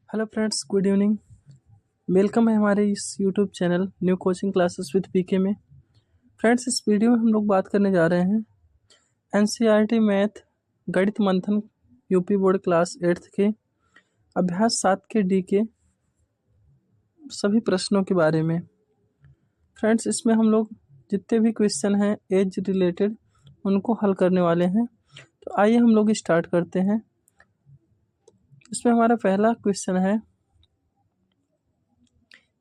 Hello friends, good evening. Welcome है हमारे इस YouTube channel new coaching classes with PK में। फ्रेंड्स, इस वीडियो में हम लोग बात करने जा रहे हैं एनसीईआरटी मैथ गणित मंथन यूपी बोर्ड क्लास 8th के अभ्यास 7 के डी के सभी प्रश्नों के बारे में। फ्रेंड्स, इसमें हम लोग जितने भी क्वेश्चन हैं एज रिलेटेड उनको हल करने वाले हैं। तो आइए हम लोग स्टार्ट करते हैं। इसमें हमारा पहला क्वेश्चन है,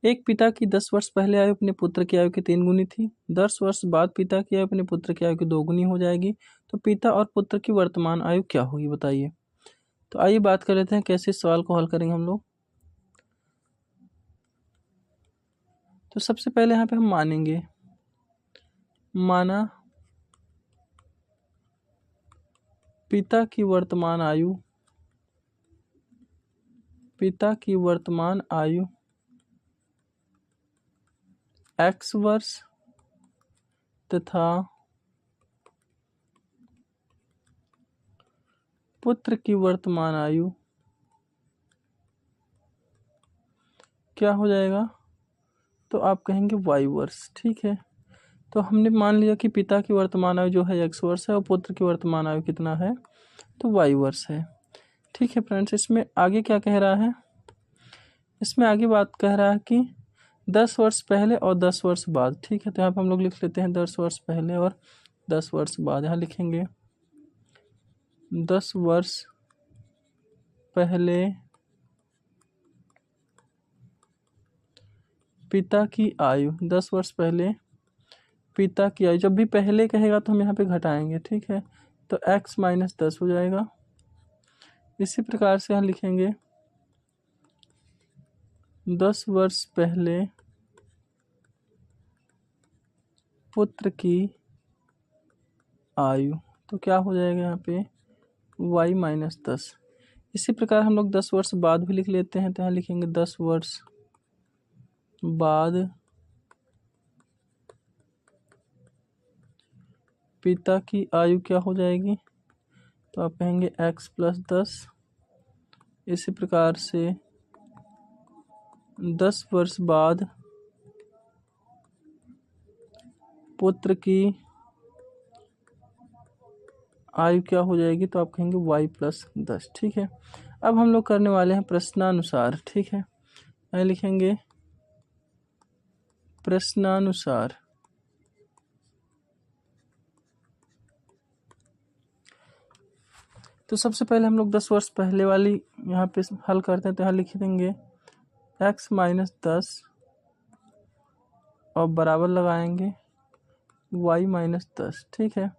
एक पिता की 10 वर्ष पहले आयु अपने पुत्र की आयु की 3 गुनी थी। 10 वर्ष बाद पिता की आयु अपने पुत्र की आयु की 2 गुनी हो जाएगी। तो पिता और पुत्र की वर्तमान आयु क्या होगी, बताइए। तो आइए बात कर लेते हैं कैसे इस सवाल को हल करेंगे हम लोग। तो सबसे पहले यहाँ पे हम मानेंगे, माना पिता की वर्तमान आयु x वर्ष तथा पुत्र की वर्तमान आयु क्या हो जाएगा, तो आप कहेंगे y वर्ष। ठीक है, तो हमने मान लिया कि पिता की वर्तमान आयु जो है x वर्ष है और पुत्र की वर्तमान आयु कितना है, तो y वर्ष है। ठीक है फ्रेंड्स, इसमें आगे क्या कह रहा है, इसमें आगे बात कह रहा है कि 10 वर्ष पहले और 10 वर्ष बाद। ठीक है, तो यहाँ पर हम लोग लिख लेते हैं 10 वर्ष पहले और 10 वर्ष बाद। यहाँ लिखेंगे 10 वर्ष पहले पिता की आयु, 10 वर्ष पहले पिता की आयु। जब भी पहले कहेगा तो हम यहाँ पे घटाएंगे। ठीक है, तो x - 10 हो जाएगा। इसी प्रकार से यहाँ लिखेंगे 10 वर्ष पहले पुत्र की आयु, तो क्या हो जाएगा यहाँ पे y - 10। इसी प्रकार हम लोग 10 वर्ष बाद भी लिख लेते हैं। तो यहाँ लिखेंगे 10 वर्ष बाद पिता की आयु क्या हो जाएगी, तो आप कहेंगे x + 10। इसी प्रकार से 10 वर्ष बाद पुत्र की आयु क्या हो जाएगी, तो आप कहेंगे y + 10। ठीक है, अब हम लोग करने वाले हैं प्रश्नानुसार। ठीक है, यहाँ लिखेंगे प्रश्नानुसार। तो सबसे पहले हम लोग 10 वर्ष पहले वाली यहाँ पे हल करते हैं। तो यहाँ लिख देंगे x - 10 और बराबर लगाएंगे y - 10। ठीक है,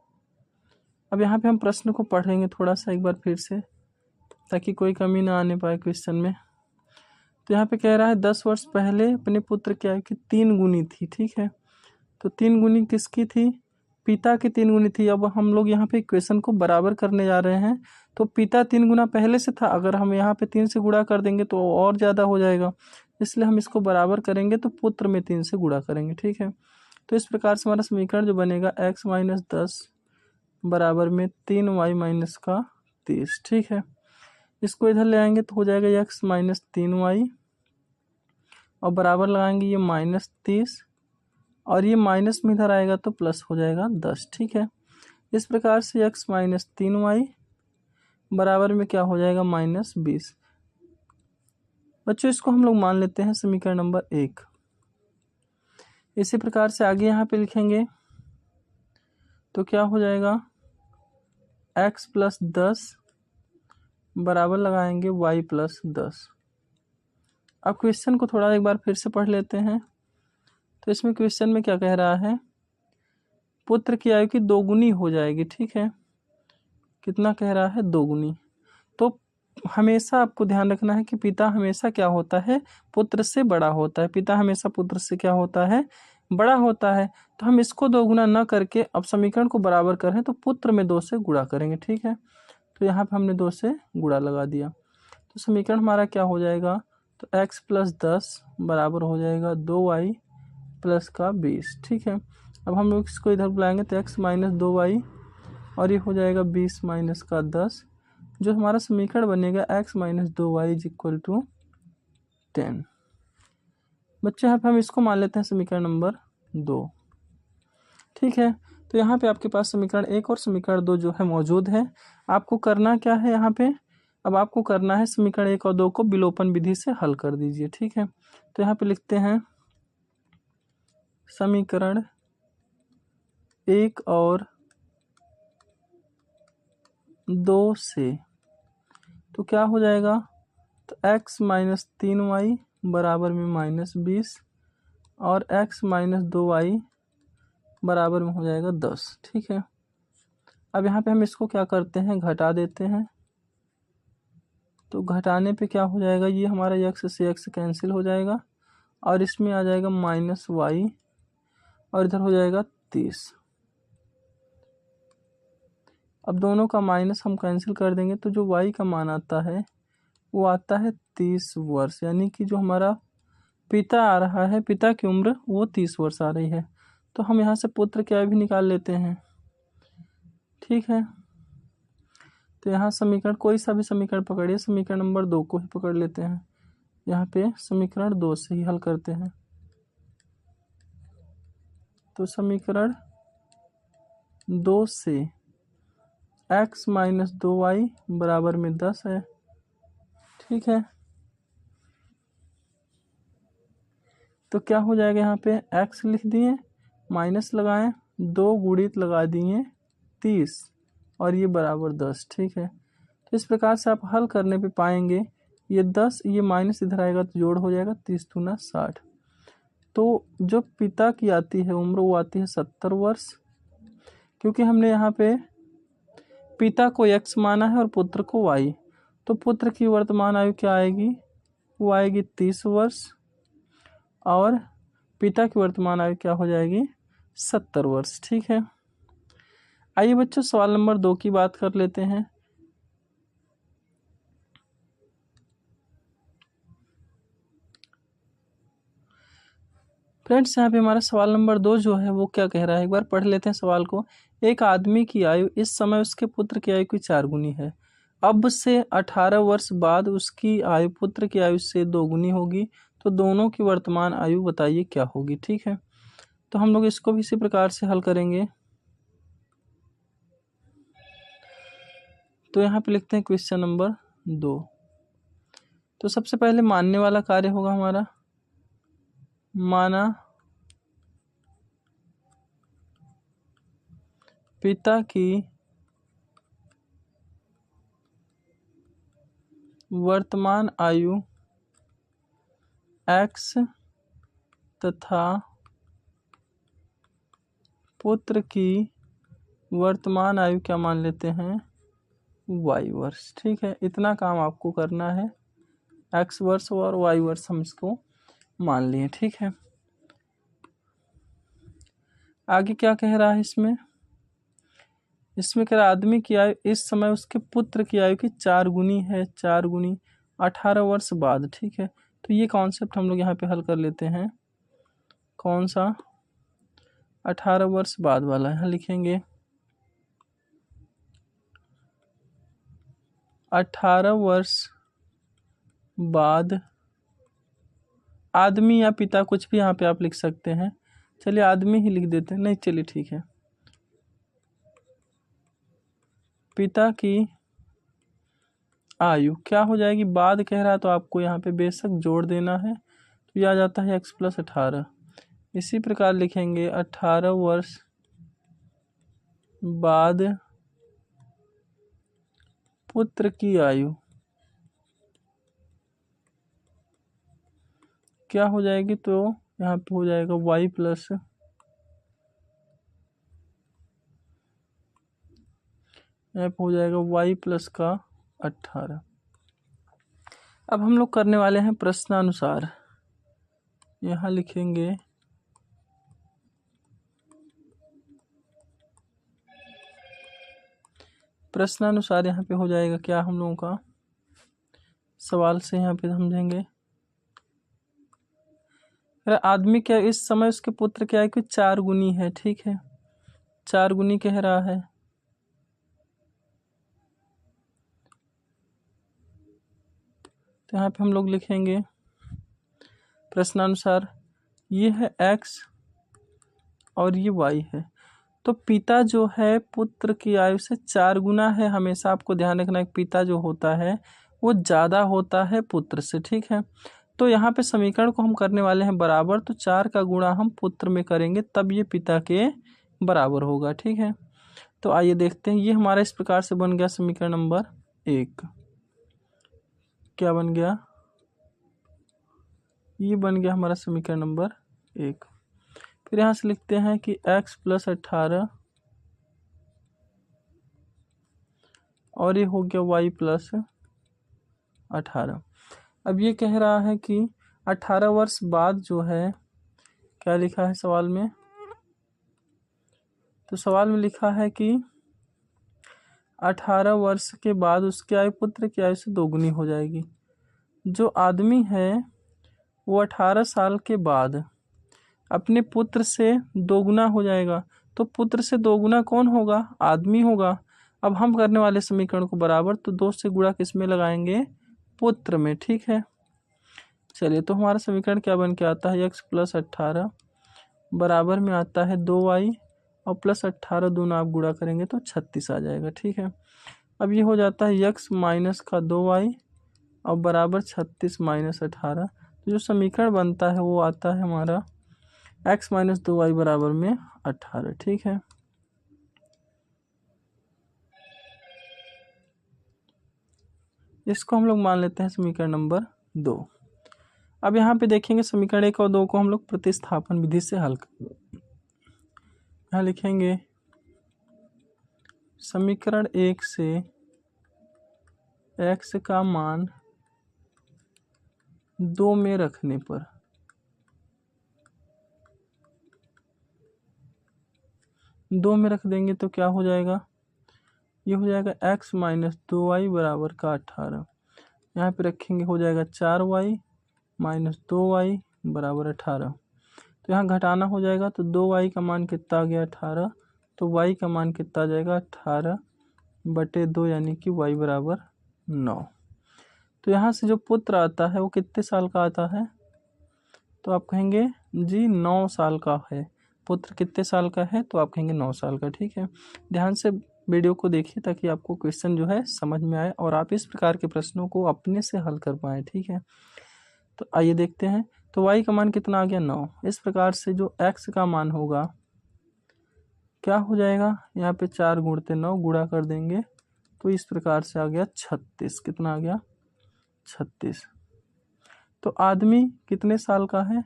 अब यहाँ पे हम प्रश्न को पढ़ेंगे थोड़ा सा एक बार फिर से, ताकि कोई कमी ना आने पाए क्वेश्चन में। तो यहाँ पे कह रहा है 10 वर्ष पहले अपने पुत्र की आयु की 3 गुनी थी। ठीक है, तो 3 गुनी किसकी थी, पिता की 3 गुनी थी। अब हम लोग यहाँ पे इक्वेशन को बराबर करने जा रहे हैं। तो पिता 3 गुना पहले से था, अगर हम यहाँ पे 3 से गुणा कर देंगे तो और ज़्यादा हो जाएगा, इसलिए हम इसको बराबर करेंगे तो पुत्र में 3 से गुणा करेंगे। ठीक है, तो इस प्रकार से हमारा समीकरण जो बनेगा x - 10 बराबर में 3y - 30। ठीक है, इसको इधर ले आएंगे तो हो जाएगा x - 3y और बराबर लगाएंगे ये -30 और ये माइनस में इधर आएगा तो प्लस हो जाएगा 10। ठीक है, इस प्रकार से x - 3y बराबर में क्या हो जाएगा -20। बच्चों, इसको हम लोग मान लेते हैं समीकरण नंबर 1। इसी प्रकार से आगे यहाँ पे लिखेंगे तो क्या हो जाएगा x + 10 बराबर लगाएंगे y + 10। अब क्वेश्चन को थोड़ा एक बार फिर से पढ़ लेते हैं। तो इसमें क्वेश्चन में क्या कह रहा है, पुत्र की आयु की 2 गुनी हो जाएगी। ठीक है, कितना कह रहा है, 2 गुनी। तो हमेशा आपको ध्यान रखना है कि पिता हमेशा क्या होता है, पुत्र से बड़ा होता है। पिता हमेशा पुत्र से क्या होता है, बड़ा होता है। तो हम इसको 2 गुना न करके अब समीकरण को बराबर करें तो पुत्र में 2 से गुणा करेंगे। ठीक है, तो यहाँ पे हमने 2 से गुणा लगा दिया। तो समीकरण हमारा क्या हो जाएगा, तो x + 10 बराबर हो जाएगा 2y + 20। ठीक है, अब हम लोग इसको इधर बुलाएंगे तो x - 2y और ये हो जाएगा 20 - 10। जो हमारा समीकरण बनेगा x - 2y = 10। बच्चे यहाँ पे हम इसको मान लेते हैं समीकरण नंबर 2। ठीक है, तो यहाँ पे आपके पास समीकरण 1 और समीकरण 2 जो है मौजूद है। आपको करना क्या है यहाँ पे, अब आपको करना है समीकरण 1 और 2 को विलोपन विधि से हल कर दीजिए। ठीक है, तो यहाँ पे लिखते हैं समीकरण 1 और 2 से, तो क्या हो जाएगा, तो x माइनस 3y बराबर में -20 और x माइनस 2y बराबर में हो जाएगा 10। ठीक है, अब यहाँ पे हम इसको क्या करते हैं, घटा देते हैं। तो घटाने पे क्या हो जाएगा, ये हमारा x से x कैंसिल हो जाएगा और इसमें आ जाएगा -y और इधर हो जाएगा 30। अब दोनों का माइनस हम कैंसिल कर देंगे तो जो y का मान आता है वो आता है 30 वर्ष, यानी कि जो हमारा पिता आ रहा है, पिता की उम्र वो 30 वर्ष आ रही है। तो हम यहाँ से पुत्र की आयु भी निकाल लेते हैं। ठीक है, तो यहाँ समीकरण, कोई सा भी समीकरण पकड़िए, समीकरण नंबर 2 को ही पकड़ लेते हैं। यहाँ पे समीकरण 2 से ही हल करते हैं। तो समीकरण 2 से x माइनस 2y बराबर में 10 है। ठीक है, तो क्या हो जाएगा, यहाँ पे x लिख दिए, माइनस लगाएं, 2 गुणित लगा दिए 30 और ये बराबर 10। ठीक है, तो इस प्रकार से आप हल करने पे पाएंगे ये 10, ये माइनस इधर आएगा तो जोड़ हो जाएगा, 30 दूना 60। तो जो पिता की आती है उम्र वो आती है 70 वर्ष, क्योंकि हमने यहाँ पे पिता को x माना है और पुत्र को y। तो पुत्र की वर्तमान आयु क्या आएगी, वो आएगी 30 वर्ष और पिता की वर्तमान आयु क्या हो जाएगी, 70 वर्ष। ठीक है, आइए बच्चों सवाल नंबर 2 की बात कर लेते हैं। फ्रेंड्स, यहाँ पे हमारा सवाल नंबर 2 जो है वो क्या कह रहा है, एक बार पढ़ लेते हैं सवाल को। एक आदमी की आयु इस समय उसके पुत्र की आयु की 4 गुनी है। अब से 18 वर्ष बाद उसकी आयु पुत्र की आयु से 2 गुनी होगी, तो दोनों की वर्तमान आयु बताइए क्या होगी। ठीक है, तो हम लोग इसको भी इसी प्रकार से हल करेंगे। तो यहाँ पे लिखते हैं क्वेश्चन नंबर 2। तो सबसे पहले मानने वाला कार्य होगा हमारा, माना पिता की वर्तमान आयु x तथा पुत्र की वर्तमान आयु क्या मान लेते हैं, y वर्ष। ठीक है, इतना काम आपको करना है, x वर्ष और y वर्ष हम इसको मान लिए। ठीक है, आगे क्या कह रहा है इसमें, इसमें कह रहा आदमी की आयु इस समय उसके पुत्र की आयु की 4 गुनी है, 4 गुनी 18 वर्ष बाद। ठीक है, तो ये कॉन्सेप्ट हम लोग यहाँ पे हल कर लेते हैं। कौन सा, 18 वर्ष बाद वाला, यहाँ लिखेंगे 18 वर्ष बाद आदमी या पिता, कुछ भी यहाँ पे आप लिख सकते हैं। चलिए आदमी ही लिख देते हैं, नहीं चलिए ठीक है, पिता की आयु क्या हो जाएगी, बाद कह रहा है तो आपको यहाँ पे बेशक जोड़ देना है, तो यह आ जाता है x + 18। इसी प्रकार लिखेंगे 18 वर्ष बाद पुत्र की आयु क्या हो जाएगी, तो यहाँ पे हो जाएगा y प्लस यहाँ पे हो जाएगा y प्लस का 18। अब हम लोग करने वाले हैं प्रश्नानुसार, यहाँ लिखेंगे प्रश्नानुसार, यहाँ पे हो जाएगा क्या हम लोगों का, सवाल से यहाँ पे समझेंगे। आदमी क्या इस समय उसके पुत्र क्या है कि 4 गुनी है। ठीक है, 4 गुनी कह रहा है, तो यहाँ पे हम लोग लिखेंगे प्रश्नानुसार ये है x और ये y है। तो पिता जो है पुत्र की आयु से 4 गुना है। हमेशा आपको ध्यान रखना है, पिता जो होता है वो ज़्यादा होता है पुत्र से, ठीक है। तो यहाँ पे समीकरण को हम करने वाले हैं बराबर, तो 4 का गुणा हम पुत्र में करेंगे तब ये पिता के बराबर होगा, ठीक है। तो आइए देखते हैं, ये हमारा इस प्रकार से बन गया समीकरण नंबर 1। क्या बन गया? ये बन गया हमारा समीकरण नंबर 1। फिर यहाँ से लिखते हैं कि x + 18 और ये हो गया y + 18। अब ये कह रहा है कि 18 वर्ष बाद जो है, क्या लिखा है सवाल में? तो सवाल में लिखा है कि 18 वर्ष के बाद उसकी आयु पुत्र की आयु से 2 गुनी हो जाएगी। जो आदमी है वो 18 साल के बाद अपने पुत्र से 2 गुना हो जाएगा। तो पुत्र से 2 गुना कौन होगा? आदमी होगा। अब हम करने वाले समीकरण को बराबर, तो 2 से गुणा किस में लगाएंगे? पुत्र में, ठीक है। चलिए, तो हमारा समीकरण क्या बन के आता है? x + 18 बराबर में आता है 2y और +18 दोनों आप गुणा करेंगे तो 36 आ जाएगा, ठीक है। अब ये हो जाता है x - 2y और बराबर 36 - 18। तो जो समीकरण बनता है वो आता है हमारा x - 2y बराबर में 18, ठीक है। इसको हम लोग मान लेते हैं समीकरण नंबर 2। अब यहाँ पे देखेंगे समीकरण 1 और 2 को हम लोग प्रतिस्थापन विधि से हल करेंगे। यहाँ लिखेंगे समीकरण 1 से x का मान 2 में रखने पर दो में रख देंगे तो क्या हो जाएगा? ये हो जाएगा x - 2y बराबर का 18। यहाँ पे रखेंगे, हो जाएगा 4y - 2y बराबर 18। तो यहाँ घटाना हो जाएगा, तो 2y का मान कितना आ गया? 18। तो y का मान कितना आ जाएगा? 18/2, यानी कि y बराबर 9। तो यहाँ से जो पुत्र आता है वो कितने साल का आता है? तो आप कहेंगे जी 9 साल का है। पुत्र कितने साल का है? तो आप कहेंगे 9 साल का, ठीक है। ध्यान से वीडियो को देखिए ताकि आपको क्वेश्चन जो है समझ में आए और आप इस प्रकार के प्रश्नों को अपने से हल कर पाएँ, ठीक है। तो आइए देखते हैं। तो y का मान कितना आ गया? 9। इस प्रकार से जो x का मान होगा क्या हो जाएगा? यहाँ पे 4 × 9 गुणा कर देंगे तो इस प्रकार से आ गया 36। कितना आ गया? 36। तो आदमी कितने साल का है?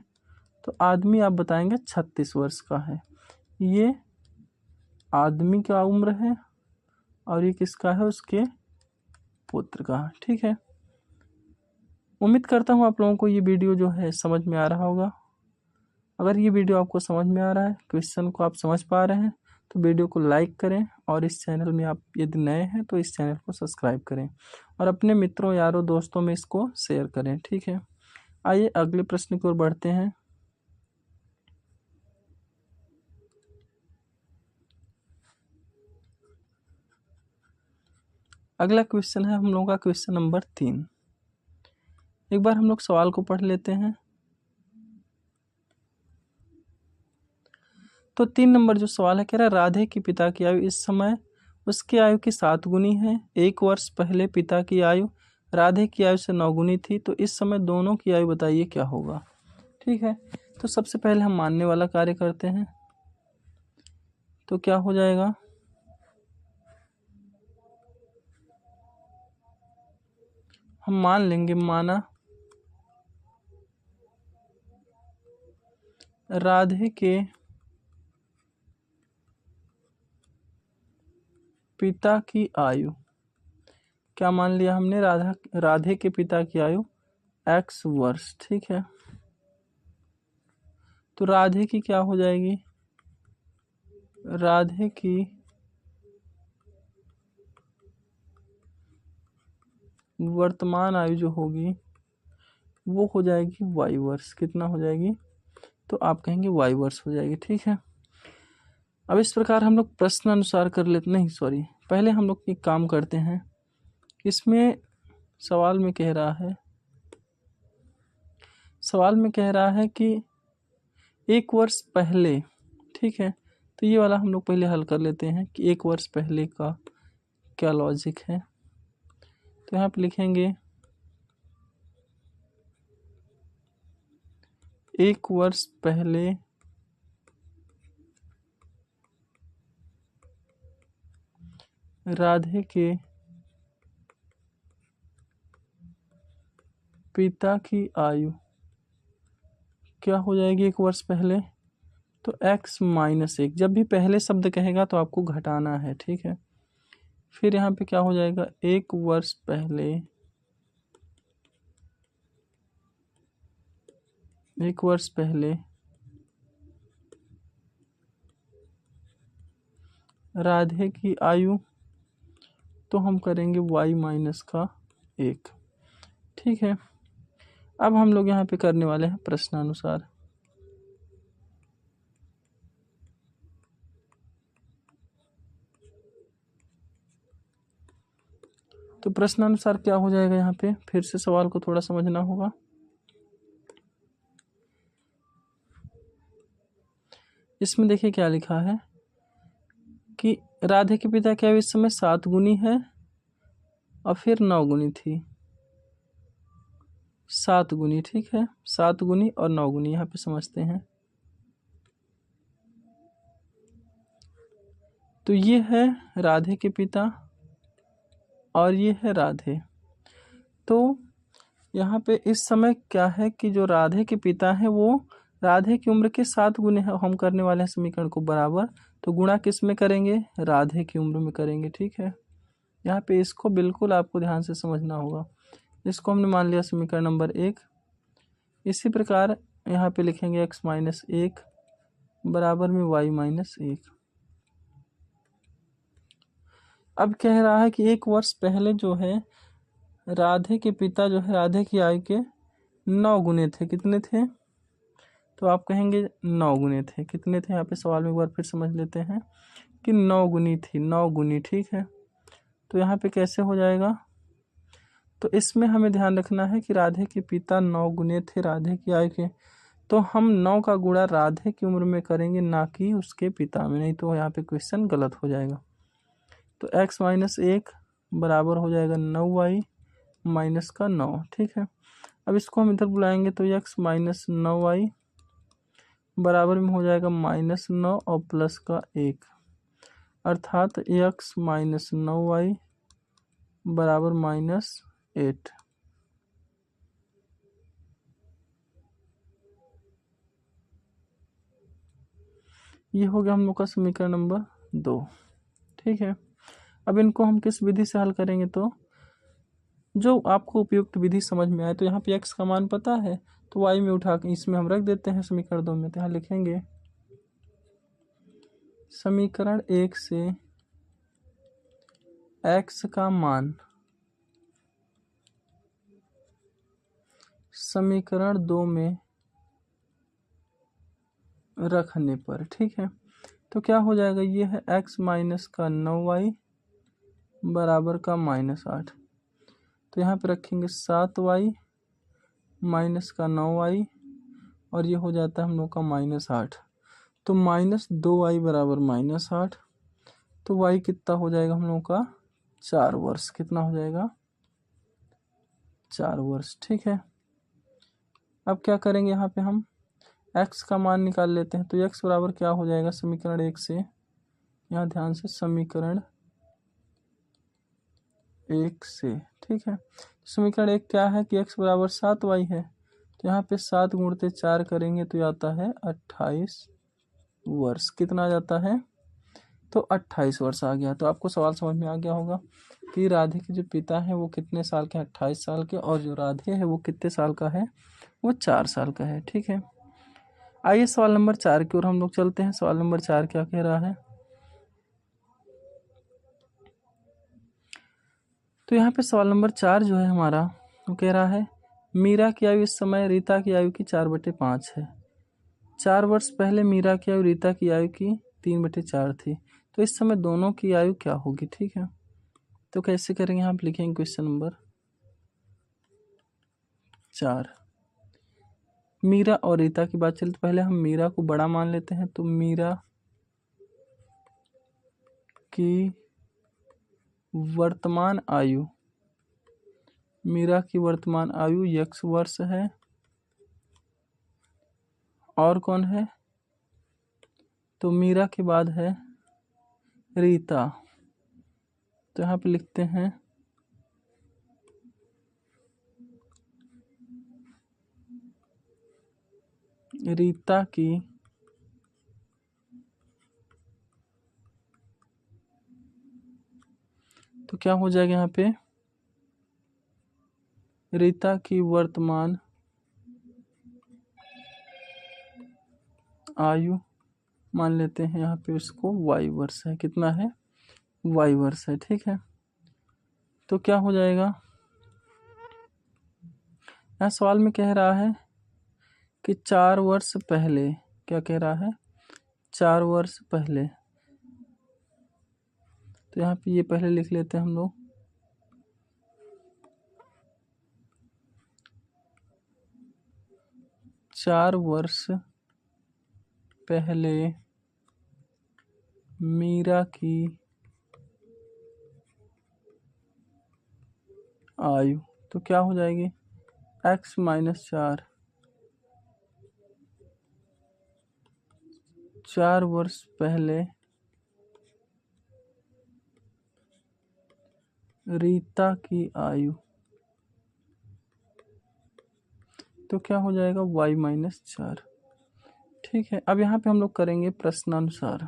तो आदमी आप बताएंगे 36 वर्ष का है। ये आदमी का उम्र है और ये किसका है? उसके पुत्र का, ठीक है। उम्मीद करता हूँ आप लोगों को ये वीडियो जो है समझ में आ रहा होगा। अगर ये वीडियो आपको समझ में आ रहा है, क्वेश्चन को आप समझ पा रहे हैं, तो वीडियो को लाइक करें और इस चैनल में आप यदि नए हैं तो इस चैनल को सब्सक्राइब करें और अपने मित्रों, यारों, दोस्तों में इसको शेयर करें, ठीक है। आइए अगले प्रश्न की ओर बढ़ते हैं। अगला क्वेश्चन है हम लोगों का क्वेश्चन नंबर 3। एक बार हम लोग सवाल को पढ़ लेते हैं। तो 3 नंबर जो सवाल है, कह रहा है राधे के पिता की आयु इस समय उसकी आयु की 7 गुनी है। 1 वर्ष पहले पिता की आयु राधे की आयु से 9 गुनी थी। तो इस समय दोनों की आयु बताइए क्या होगा, ठीक है। तो सबसे पहले हम मानने वाला कार्य करते हैं। तो क्या हो जाएगा? हम मान लेंगे, माना राधे के पिता की आयु, क्या मान लिया हमने? राधे के पिता की आयु x वर्ष, ठीक है। तो राधे की क्या हो जाएगी? राधे की वर्तमान आयु जो होगी वो हो जाएगी y वर्ष। कितना हो जाएगी? तो आप कहेंगे y वर्ष हो जाएगी, ठीक है। अब इस प्रकार हम लोग प्रश्न अनुसार कर लेते, नहीं सॉरी, पहले हम लोग एक काम करते हैं। इसमें सवाल में कह रहा है सवाल में कह रहा है कि 1 वर्ष पहले, ठीक है, तो ये वाला हम लोग पहले हल कर लेते हैं कि 1 वर्ष पहले का क्या लॉजिक है। तो यहाँ पे लिखेंगे 1 वर्ष पहले राधे के पिता की आयु क्या हो जाएगी 1 वर्ष पहले, तो x-1। जब भी पहले शब्द कहेगा तो आपको घटाना है, ठीक है। फिर यहाँ पे क्या हो जाएगा 1 वर्ष पहले, 1 वर्ष पहले राधे की आयु, तो हम करेंगे y-1, ठीक है। अब हम लोग यहाँ पे करने वाले हैं प्रश्नानुसार। तो प्रश्नानुसार क्या हो जाएगा, यहाँ पे फिर से सवाल को थोड़ा समझना होगा। इसमें देखिए क्या लिखा है कि राधे के पिता की आयु इस समय 7 गुनी है और फिर 9 गुनी थी, 7 गुनी, ठीक है, 7 गुनी और 9 गुनी यहाँ पे समझते हैं। तो ये है राधे के पिता और ये है राधे। तो यहाँ पे इस समय क्या है कि जो राधे के पिता है वो राधे की उम्र के 7 गुने है। हम करने वाले हैं समीकरण को बराबर, तो गुणा किस में करेंगे, राधे की उम्र में करेंगे, ठीक है। यहाँ पे इसको बिल्कुल आपको ध्यान से समझना होगा। इसको हमने मान लिया समीकरण नंबर 1। इसी प्रकार यहाँ पे लिखेंगे x-1 बराबर में y-1। अब कह रहा है कि 1 वर्ष पहले जो है राधे के पिता जो है राधे की आयु के 9 गुने थे। कितने थे, तो आप कहेंगे 9 गुने थे। कितने थे, यहाँ पे सवाल में एक बार फिर समझ लेते हैं कि 9 गुनी थी, 9 गुनी, ठीक है। तो यहाँ पे कैसे हो जाएगा, तो इसमें हमें ध्यान रखना है कि राधे के पिता 9 गुने थे राधे की आयु के, तो हम 9 का गुणा राधे की उम्र में करेंगे, ना कि उसके पिता में, नहीं तो यहाँ पे क्वेश्चन गलत हो जाएगा। तो x-1 बराबर हो जाएगा 9y-9, ठीक है। अब इसको हम इधर बुलाएंगे तो x-9y बराबर में हो जाएगा -9 और प्लस का 1, अर्थात x-9y बराबर -8। ये हो गया हम लोग का समीकरण नंबर 2, ठीक है। अब इनको हम किस विधि से हल करेंगे, तो जो आपको उपयुक्त विधि समझ में आए। तो यहाँ पे x का मान पता है, तो y में उठा के इसमें हम रख देते हैं समीकरण 2 में। तो यहाँ लिखेंगे समीकरण 1 से x का मान समीकरण 2 में रखने पर, ठीक है, तो क्या हो जाएगा, ये है x-9y बराबर का -8। तो यहाँ पे रखेंगे 7y माइनस का 9y और ये हो जाता है हम लोग का -8। तो -2y बराबर -8। तो y कितना हो जाएगा हम लोग का 4 वर्ष। कितना हो जाएगा, 4 वर्ष, ठीक है। अब क्या करेंगे, यहाँ पे हम x का मान निकाल लेते हैं। तो x बराबर क्या हो जाएगा समीकरण 1 से, यहाँ ध्यान से, समीकरण 1 से, ठीक है। समीकरण 1 क्या है कि x बराबर 7y है। तो यहाँ पे 7 गुणते 4 करेंगे तो आता है 28 वर्ष। कितना आ जाता है, तो 28 वर्ष आ गया। तो आपको सवाल समझ में आ गया होगा कि राधे के जो पिता है वो कितने साल के, 28 साल के, और जो राधे है वो कितने साल का है, वो 4 साल का है, ठीक है। आइए सवाल नंबर 4 की ओर हम लोग चलते हैं। सवाल नंबर 4 क्या कह रहा है, तो यहाँ पे सवाल नंबर 4 जो है हमारा, वो कह रहा है मीरा की आयु इस समय रीता की आयु की 4/5 है। 4 वर्ष पहले मीरा की आयु रीता की आयु की 3/4 थी। तो इस समय दोनों की आयु क्या होगी, ठीक है। तो कैसे करेंगे, आप लिखेंगे क्वेश्चन नंबर 4। मीरा और रीता की बात चले तो पहले हम मीरा को बड़ा मान लेते हैं। तो मीरा की वर्तमान आयु, मीरा की वर्तमान आयु x वर्ष है। और कौन है? तो मीरा के बाद है रीता। तो यहाँ पे लिखते हैं रीता की तो क्या हो जाएगा यहाँ पे, रीता की वर्तमान आयु मान लेते हैं यहाँ पे उसको y वर्ष है। कितना है? y वर्ष है। ठीक है, तो क्या हो जाएगा, यहाँ सवाल में कह रहा है कि 4 वर्ष पहले, क्या कह रहा है? 4 वर्ष पहले। तो यहाँ पे ये पहले लिख लेते हैं हम लोग। चार वर्ष पहले मीरा की आयु तो क्या हो जाएगी, x माइनस 4। 4 वर्ष पहले रीता की आयु तो क्या हो जाएगा, y माइनस 4। ठीक है, अब यहाँ पे हम लोग करेंगे प्रश्नानुसार।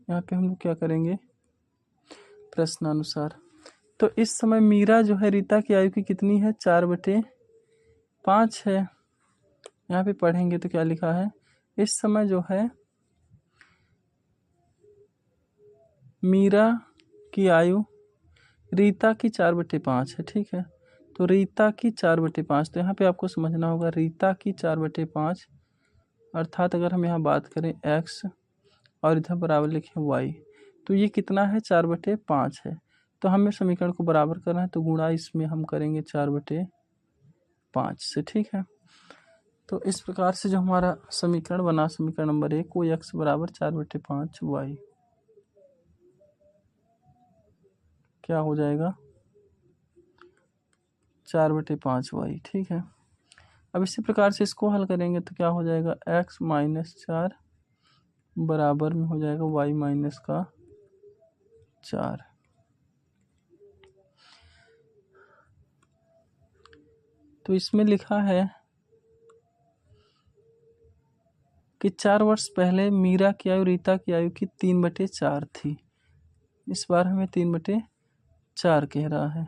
यहाँ पे हम लोग क्या करेंगे, प्रश्नानुसार। तो इस समय मीरा जो है रीता की आयु की कितनी है, 4/5 है। यहाँ पे पढ़ेंगे तो क्या लिखा है, इस समय जो है मीरा की आयु रीता की 4/5 है। ठीक है, तो रीता की 4/5, तो यहाँ पे आपको समझना होगा रीता की 4/5 अर्थात अगर हम यहाँ बात करें x और इधर बराबर लिखें y, तो ये कितना है, 4/5 है। तो हमें समीकरण को बराबर करना है, तो गुणा इसमें हम करेंगे 4/5 से। ठीक है, तो इस प्रकार से जो हमारा समीकरण बना, समीकरण नंबर 1, वो x बराबर 4/5y क्या हो जाएगा, 4/5y। ठीक है, अब इसी प्रकार से इसको हल करेंगे तो क्या हो जाएगा, x माइनस 4 बराबर में हो जाएगा y माइनस का 4। तो इसमें लिखा है कि 4 वर्ष पहले मीरा की आयु रीता की आयु की 3/4 थी। इस बार हमें 3/4 कह रहा है।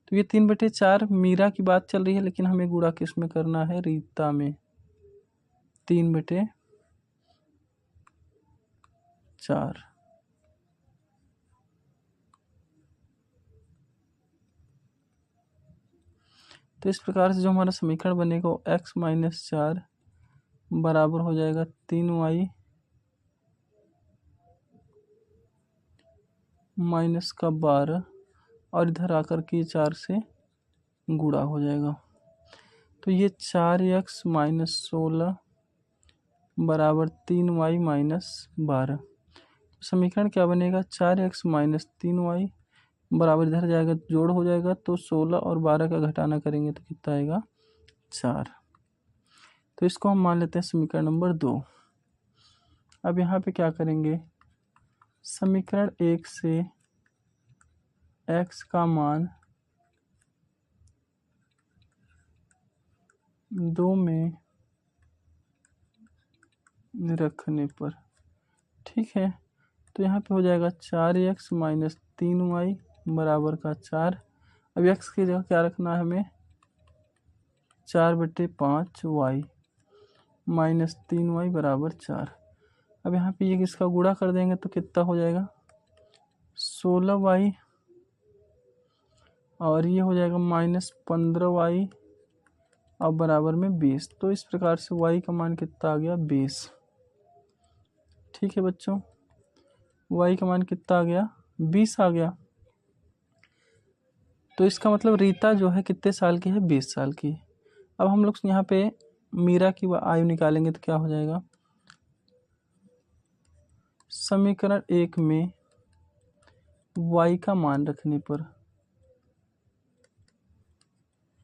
तो ये 3/4 मीरा की बात चल रही है, लेकिन हमें गुणा किस में करना है, रीता में। 3/4। तो इस प्रकार से जो हमारा समीकरण बनेगा वो x माइनस 4 बराबर हो जाएगा 3y माइनस का 12 और इधर आकर के 4 से गुणा हो जाएगा। तो ये 4x माइनस 16 बराबर 3y माइनस 12। समीकरण क्या बनेगा, 4x माइनस 3y बराबर इधर जाएगा जोड़ हो जाएगा, तो 16 और 12 का घटाना करेंगे तो कितना आएगा, 4। तो इसको हम मान लेते हैं समीकरण नंबर 2। अब यहाँ पे क्या करेंगे, समीकरण 1 से x का मान 2 में रखने पर, ठीक है, तो यहाँ पे हो जाएगा 4x माइनस 3y बराबर का 4। अब x की जगह क्या रखना है हमें, 4/5y माइनस 3y बराबर 4। अब यहाँ पे ये इसका गुणा कर देंगे तो कितना हो जाएगा, 16y और ये हो जाएगा माइनस 15y और बराबर में 20। तो इस प्रकार से y का मान कितना आ गया, 20। ठीक है बच्चों, y का मान कितना आ गया, 20 आ गया। तो इसका मतलब रीता जो है कितने साल की है, 20 साल की। अब हम लोग यहाँ पे मीरा की आयु निकालेंगे तो क्या हो जाएगा, समीकरण 1 में y का मान रखने पर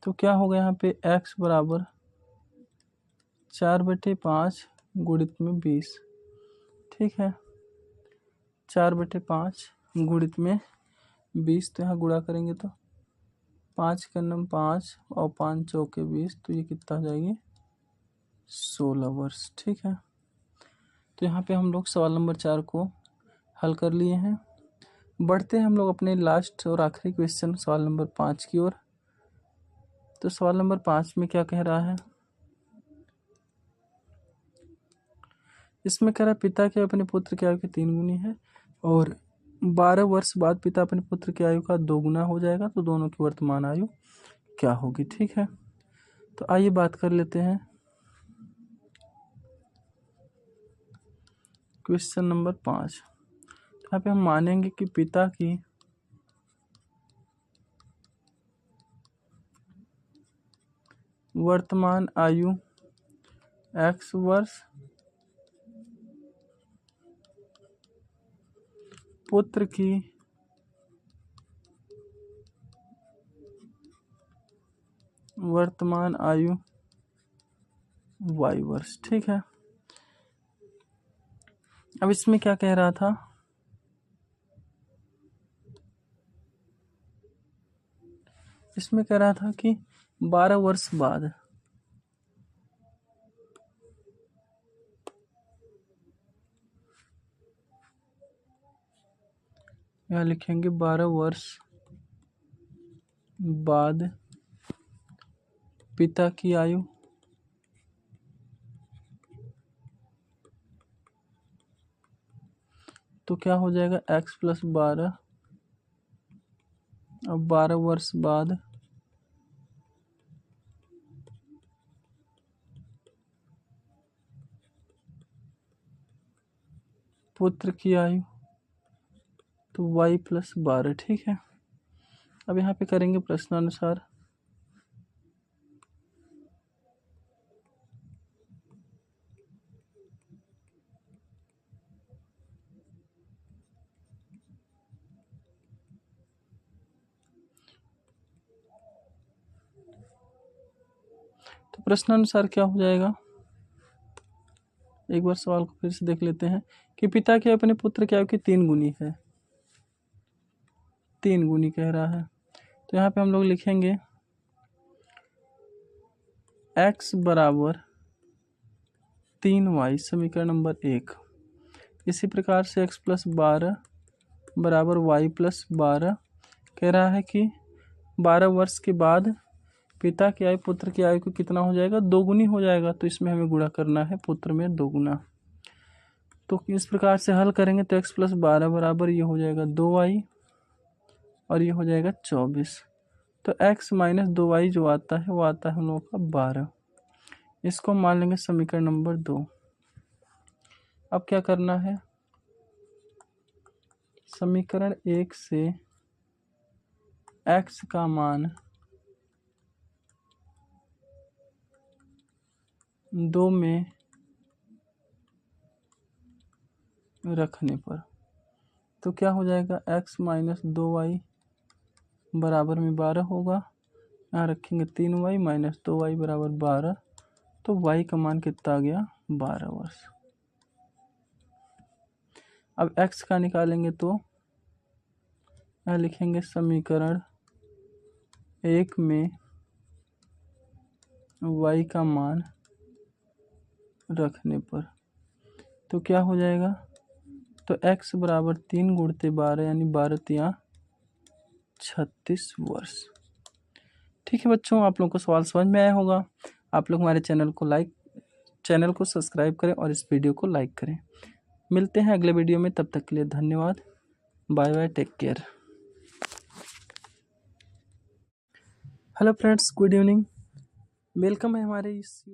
तो क्या होगा, यहाँ पे x बराबर 4/5 गुणित में 20। ठीक है, 4/5 गुणित में 20, तो यहाँ गुणा करेंगे तो 5 का नम 5 और 5 चौके 20, तो ये कितना हो जाएगी, 16 वर्ष। ठीक है, तो यहाँ पे हम लोग सवाल नंबर 4 को हल कर लिए हैं। बढ़ते हैं हम लोग अपने लास्ट और आखिरी क्वेश्चन सवाल नंबर 5 की ओर। तो सवाल नंबर 5 में क्या कह रहा है, इसमें कह रहा है पिता के अपने पुत्र की आयु के 3 गुनी है और 12 वर्ष बाद पिता अपने पुत्र की आयु का 2 गुना हो जाएगा, तो दोनों की वर्तमान आयु क्या होगी। ठीक है, तो आइए बात कर लेते हैं क्वेश्चन नंबर 5। यहाँ पे हम मानेंगे कि पिता की वर्तमान आयु x वर्ष, पुत्र की वर्तमान आयु y वर्ष। ठीक है, अब इसमें क्या कह रहा था, इसमें कह रहा था कि 12 वर्ष बाद यहाँ लिखेंगे 12 वर्ष बाद पिता की आयु तो क्या हो जाएगा, x + 12। अब 12 वर्ष बाद पुत्र की आयु तो y + 12। ठीक है, अब यहाँ पे करेंगे प्रश्नानुसार। तो प्रश्नानुसार क्या हो जाएगा, एक बार सवाल को फिर से देख लेते हैं कि पिता के अपने पुत्र की आयु की 3 गुनी है, 3 गुनी कह रहा है। तो यहाँ पे हम लोग लिखेंगे x बराबर 3y, समीकरण नंबर 1। इसी प्रकार से x + 12 बराबर y + 12 कह रहा है कि 12 वर्ष के बाद पिता की आयु पुत्र की आयु को कितना हो जाएगा, 2 गुनी हो जाएगा। तो इसमें हमें गुणा करना है, पुत्र में 2 गुना। तो इस प्रकार से हल करेंगे तो x + 12 बराबर ये हो जाएगा 2y और ये हो जाएगा 24। तो x - 2y जो आता है वो आता है हम लोगों का 12। इसको मान लेंगे समीकरण नंबर 2। अब क्या करना है, समीकरण 1 से x का मान 2 में रखने पर तो क्या हो जाएगा, x - 2y बराबर में 12 होगा। यहाँ रखेंगे 3y - 2y बराबर 12, तो y का मान कितना आ गया, 12 वर्ष। अब x का निकालेंगे तो यहाँ लिखेंगे समीकरण 1 में y का मान रखने पर तो क्या हो जाएगा, तो x बराबर 3 × 12 यानी 12 × 3 = 36 वर्ष। ठीक है बच्चों, आप लोगों को सवाल समझ में आया होगा। आप लोग हमारे चैनल को सब्सक्राइब करें और इस वीडियो को लाइक करें। मिलते हैं अगले वीडियो में, तब तक के लिए धन्यवाद। Bye bye, take care. Hello friends, good evening, welcome है हमारे इस